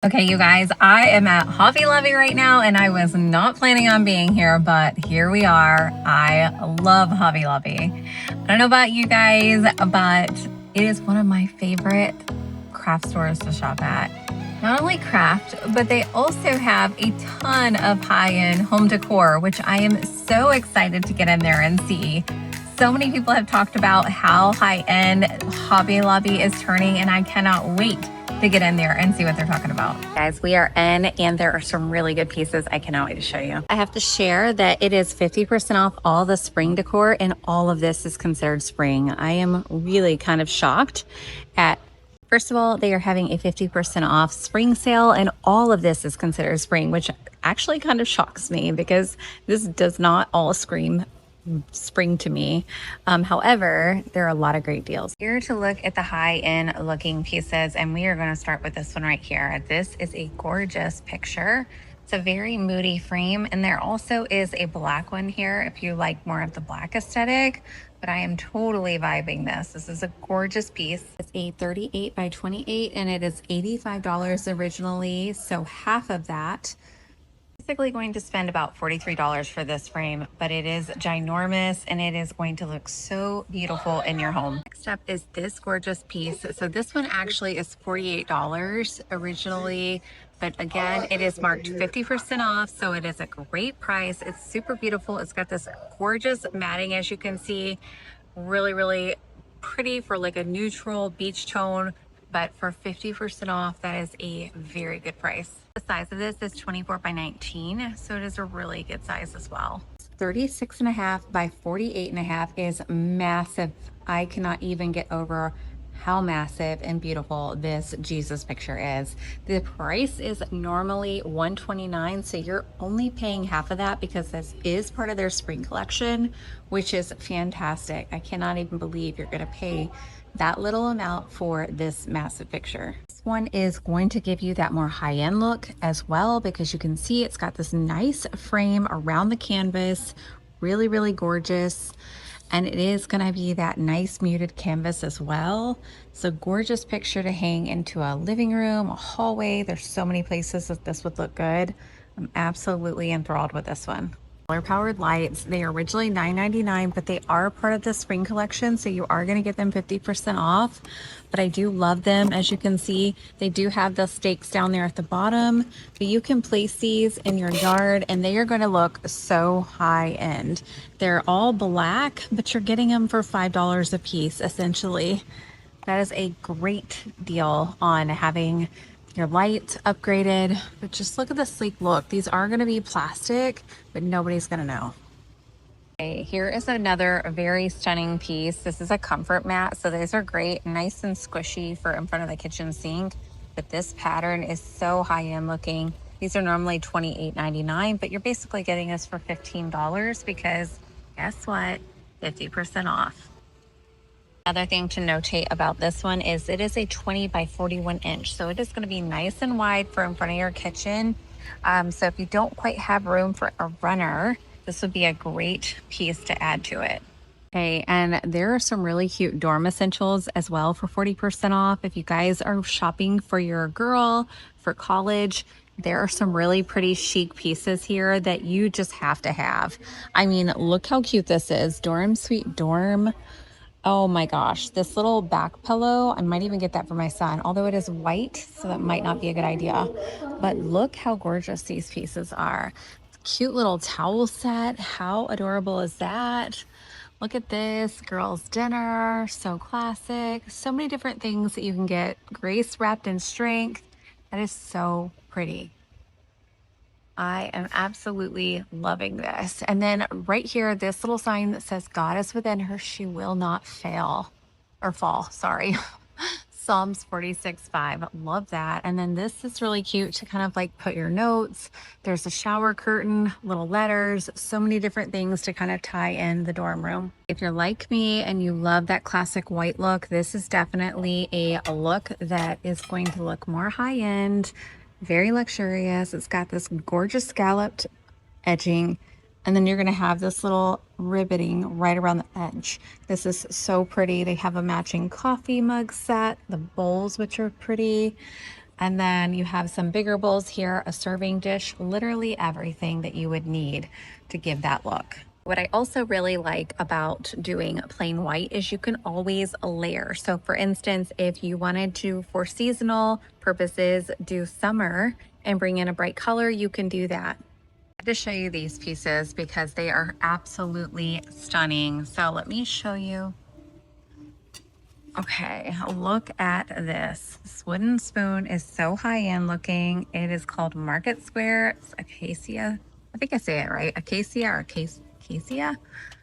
Okay, you guys, I am at Hobby Lobby right now and I was not planning on being here, but here we are. I love Hobby Lobby. I don't know about you guys, but it is one of my favorite craft stores to shop at. Not only craft, but they also have a ton of high-end home decor, which I am so excited to get in there and see. So many people have talked about how high-end Hobby Lobby is turning, and I cannot wait to get in there and see what they're talking about. Guys, we are in and there are some really good pieces. I cannot wait to show you. I have to share that it is 50% off all the spring decor, and all of this is considered spring. I am really kind of shocked at, first of all, they are having a 50% off spring sale, and all of this is considered spring, which actually kind of shocks me because this does not all scream spring to me. However, there are a lot of great deals. Here to look at the high-end looking pieces, and we are going to start with this one right here. This is a gorgeous picture. It's a very moody frame, and there also is a black one here if you like more of the black aesthetic, but I am totally vibing this. This is a gorgeous piece. It's a 38 by 28 and it is $85 originally, so half of that. Basically going to spend about $43 for this frame, but it is ginormous and it is going to look so beautiful in your home. Next up is this gorgeous piece. So this one actually is $48 originally, but again, it is marked 50% off, so it is a great price. It's super beautiful. It's got this gorgeous matting, as you can see, really pretty for like a neutral beach tone, but for 50% off, that is a very good price. The size of this is 24 by 19, so it is a really good size as well. 36.5 by 48.5 is massive. I cannot even get over how massive and beautiful this Jesus picture is. The price is normally $129, so you're only paying half of that because this is part of their spring collection, which is fantastic. I cannot even believe you're gonna pay that little amount for this massive picture. This one is going to give you that more high-end look as well, because you can see it's got this nice frame around the canvas, really gorgeous. And it is going to be that nice muted canvas as well. So gorgeous picture to hang into a living room, a hallway. There's so many places that this would look good. I'm absolutely enthralled with this one. Solar powered lights. They are originally $9.99, but they are part of the spring collection, so you are going to get them 50% off. But I do love them. As you can see, they do have the stakes down there at the bottom, but you can place these in your yard and they are going to look so high end. They're all black, but you're getting them for $5 a piece essentially. That is a great deal on having your lights upgraded, but just look at the sleek look. These are going to be plastic, but nobody's going to know. Okay, here is another very stunning piece. This is a comfort mat, so these are great, nice and squishy for in front of the kitchen sink, but this pattern is so high-end looking. These are normally $28.99, but you're basically getting this for $15 because guess what? 50% off. Another thing to notate about this one is it is a 20 by 41 inch. So it is going to be nice and wide for in front of your kitchen. So if you don't quite have room for a runner, this would be a great piece to add to it. Okay, and there are some really cute dorm essentials as well for 40% off. If you guys are shopping for your girl for college, there are some really pretty chic pieces here that you just have to have. I mean, look how cute this is. Dorm Suite Dorm. Oh my gosh, this little back pillow, I might even get that for my son, although it is white, so that might not be a good idea. But look how gorgeous these pieces are. Cute little towel set. How adorable is that? Look at this, girls' dinner, so classic. So many different things that you can get. Grace wrapped in strength. That is so pretty. I am absolutely loving this. And then right here, this little sign that says God is within her, she will not fail or fall, sorry. Psalms 46:5, love that. And then this is really cute to kind of like put your notes. There's a shower curtain, little letters, so many different things to kind of tie in the dorm room. If you're like me and you love that classic white look, this is definitely a look that is going to look more high end, very luxurious. It's got this gorgeous scalloped edging, and then you're going to have this little ribbiting right around the edge. This is so pretty. They have a matching coffee mug set, the bowls, which are pretty. And then you have some bigger bowls here, a serving dish, literally everything that you would need to give that look. What I also really like about doing plain white is you can always layer. So for instance, if you wanted to, for seasonal purposes, do summer and bring in a bright color, you can do that. I had to show you these pieces because they are absolutely stunning. So let me show you. Okay, look at this. This wooden spoon is so high-end looking. It is called Market Square. It's acacia. I think I say it right. Acacia or acacia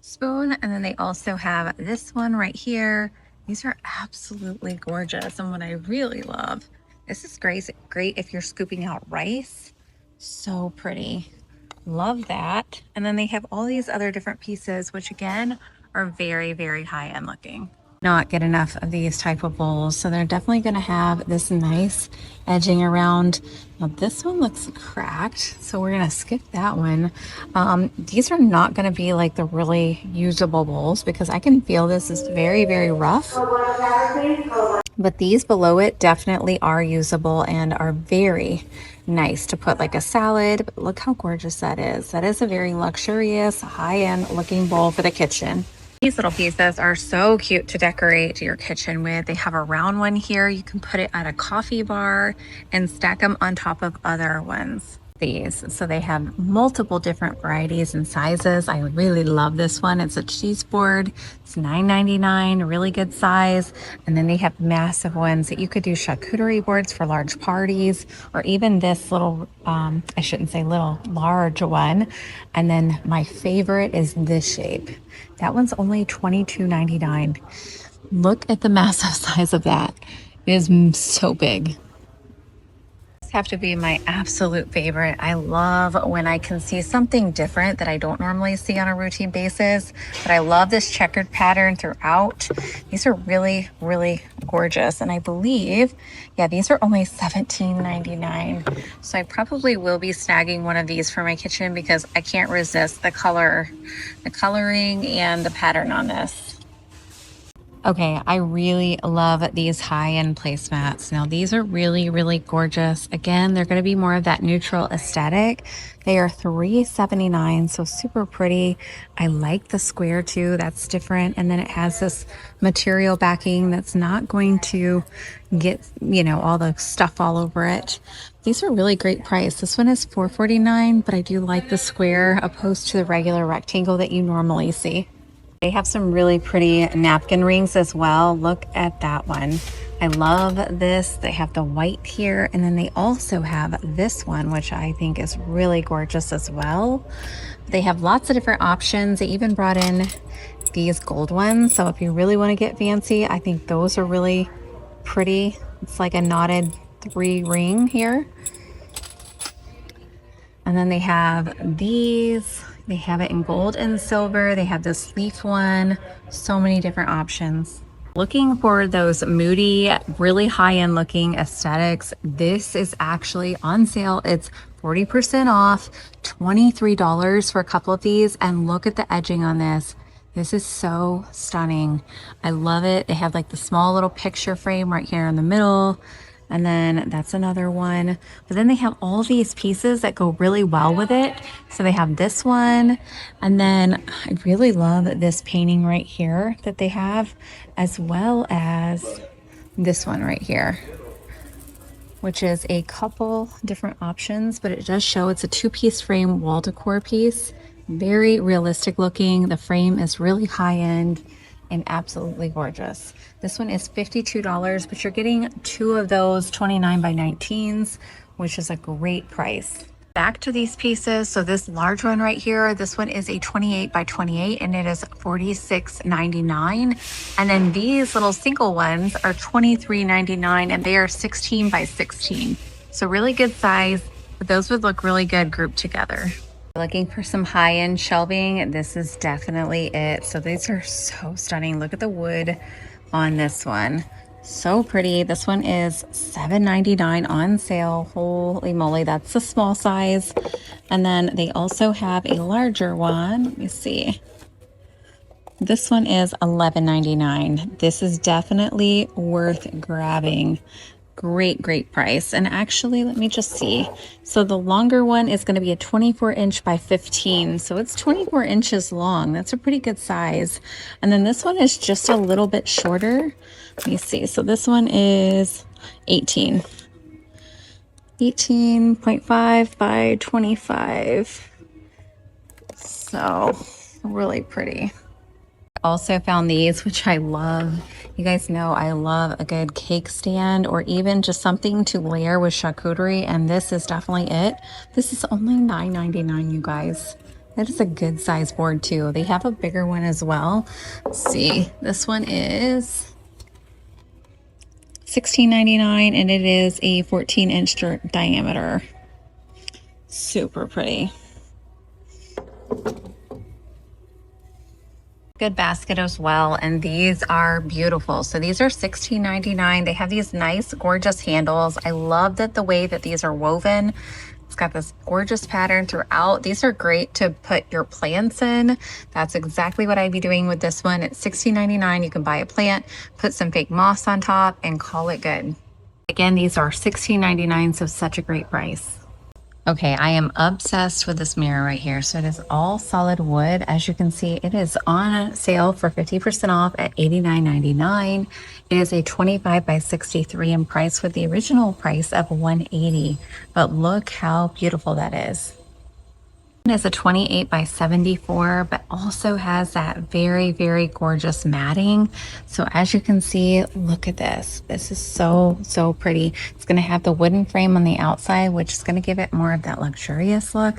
spoon. And then they also have this one right here. These are absolutely gorgeous. And what I really love, this is great if you're scooping out rice. So pretty. Love that. And then they have all these other different pieces, which again are very, very high-end looking. Not get enough of these type of bowls, so they're definitely going to have this nice edging around. Now this one looks cracked, so we're going to skip that one. These are not going to be like the really usable bowls because I can feel this is very, very rough, but these below it definitely are usable and are very nice to put like a salad. But look how gorgeous that is. That is a very luxurious, high-end looking bowl for the kitchen. These little pieces are so cute to decorate your kitchen with. They have a round one here. You can put it at a coffee bar and stack them on top of other ones. These, so they have multiple different varieties and sizes. I really love this one. It's a cheese board. It's $9.99, really good size. And then they have massive ones that you could do charcuterie boards for large parties, or even this little, I shouldn't say little, large one. And then my favorite is this shape. That one's only $22.99. Look at the massive size of that. It is so big. Have to be my absolute favorite. I love when I can see something different that I don't normally see on a routine basis, but I love this checkered pattern throughout. These are really, really gorgeous. And I believe, yeah, these are only $17.99. So I probably will be snagging one of these for my kitchen because I can't resist the coloring and the pattern on this. Okay, I really love these high-end placemats. Now, these are really, really gorgeous. Again, they're going to be more of that neutral aesthetic. They are $3.79, so super pretty. I like the square too. That's different. And then it has this material backing that's not going to get, you know, all the stuff all over it. These are really great price. This one is $4.49, but I do like the square opposed to the regular rectangle that you normally see. They have some really pretty napkin rings as well. Look at that one. I love this. They have the white here, and then they also have this one, which I think is really gorgeous as well. They have lots of different options. They even brought in these gold ones. So if you really want to get fancy, I think those are really pretty. It's like a knotted 3 ring here. And then they have these. They have it in gold and silver. They have this leaf one. So many different options. Looking for those moody, really high-end looking aesthetics, this is actually on sale. It's 40% off, $23 for a couple of these. And look at the edging on this. This is so stunning. I love it. They have like the small little picture frame right here in the middle. And then that's another one. But then they have all these pieces that go really well with it. So they have this one. And then I really love this painting right here that they have, as well as this one right here, which is a couple different options, but it does show it's a 2-piece frame wall decor piece. Very realistic looking. The frame is really high end and absolutely gorgeous. This one is $52, but you're getting 2 of those 29 by 19s, which is a great price. Back to these pieces. So this large one right here, this one is a 28 by 28 and it is $46.99. And then these little single ones are $23.99 and they are 16 by 16. So really good size, but those would look really good grouped together. Looking for some high-end shelving, this is definitely it. So these are so stunning. Look at the wood on this one. So pretty. This one is $7.99 on sale. Holy moly, that's the small size. And then they also have a larger one. Let me see. This one is $11.99. This is definitely worth grabbing. Great price. And actually, let me just see. So the longer one is going to be a 24 inch by 15. So it's 24 inches long. That's a pretty good size. And then this one is just a little bit shorter. Let me see. So this one is 18. 18.5 by 25. So really pretty. Also found these, which I love. You guys know I love a good cake stand or even just something to layer with charcuterie, and this is definitely it. This is only $9.99, you guys. That is a good size board too. They have a bigger one as well. Let's see, this one is $16.99 and it is a 14-inch diameter. Super pretty. Good basket as well, and these are beautiful. So these are $16.99. They have these nice gorgeous handles. I love that the way that these are woven. It's got this gorgeous pattern throughout. These are great to put your plants in. That's exactly what I'd be doing with this one. It's $16.99. You can buy a plant, put some fake moss on top, and call it good. Again, these are $16.99, so such a great price. Okay, I am obsessed with this mirror right here. So it is all solid wood. As you can see, it is on sale for 50% off at $89.99. It is a 25 by 63 in price with the original price of $180. But look how beautiful that is. It is a 28 by 74, but also has that very gorgeous matting. So as you can see, look at this. This is so pretty. It's going to have the wooden frame on the outside, which is going to give it more of that luxurious look,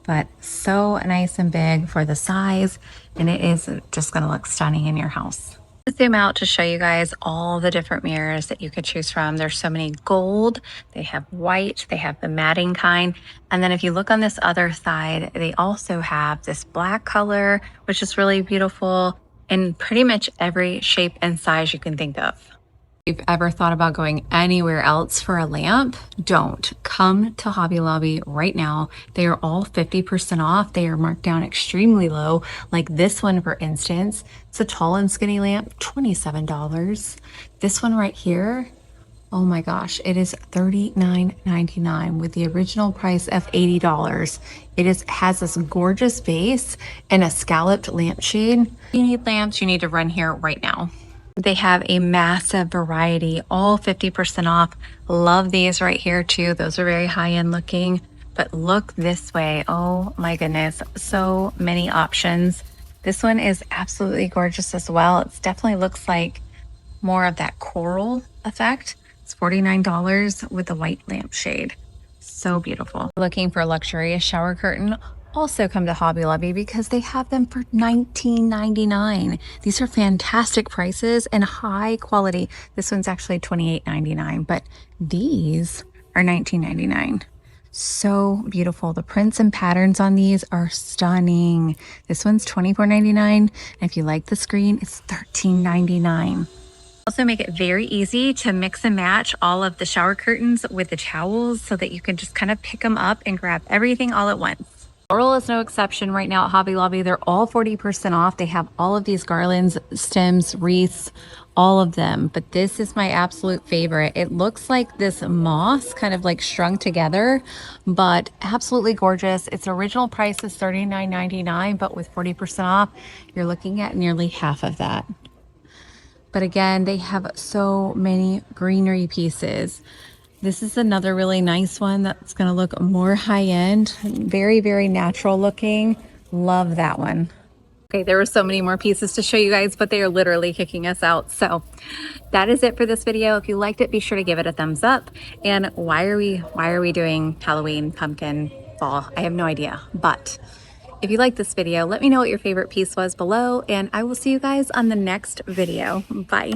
but so nice and big for the size. And it is just going to look stunning in your house. Zoom out to show you guys all the different mirrors that you could choose from. There's so many gold, they have white, they have the matting kind. And then if you look on this other side, they also have this black color, which is really beautiful in pretty much every shape and size you can think of. If you've ever thought about going anywhere else for a lamp, don't. Come to Hobby Lobby right now. They are all 50% off. They are marked down extremely low. Like this one, for instance, it's a tall and skinny lamp, $27. This one right here, oh my gosh, it is $39.99 with the original price of $80. It has this gorgeous base and a scalloped lampshade. If you need lamps, you need to run here right now. They have a massive variety, all 50% off. Love these right here too. Those are very high-end looking, but look this way. Oh my goodness, so many options. This one is absolutely gorgeous as well. It definitely looks like more of that coral effect. It's $49 with the white lampshade. So beautiful. Looking for a luxurious shower curtain? Also come to Hobby Lobby because they have them for $19.99. These are fantastic prices and high quality. This one's actually $28.99, but these are $19.99. So beautiful. The prints and patterns on these are stunning. This one's $24.99. And if you like the screen, it's $13.99. Also make it very easy to mix and match all of the shower curtains with the towels so that you can just kind of pick them up and grab everything all at once. Floral is no exception right now at Hobby Lobby. They're all 40% off. They have all of these garlands, stems, wreaths, all of them. But this is my absolute favorite. It looks like this moss kind of like strung together, but absolutely gorgeous. Its original price is $39.99, but with 40% off, you're looking at nearly half of that. But again, they have so many greenery pieces. This is another really nice one that's going to look more high-end, very natural looking. Love that one. Okay, there were so many more pieces to show you guys, but they are literally kicking us out. So that is it for this video. If you liked it, be sure to give it a thumbs up. And why are we doing Halloween, pumpkin, fall? I have no idea. But if you like this video, let me know what your favorite piece was below, and I will see you guys on the next video. Bye.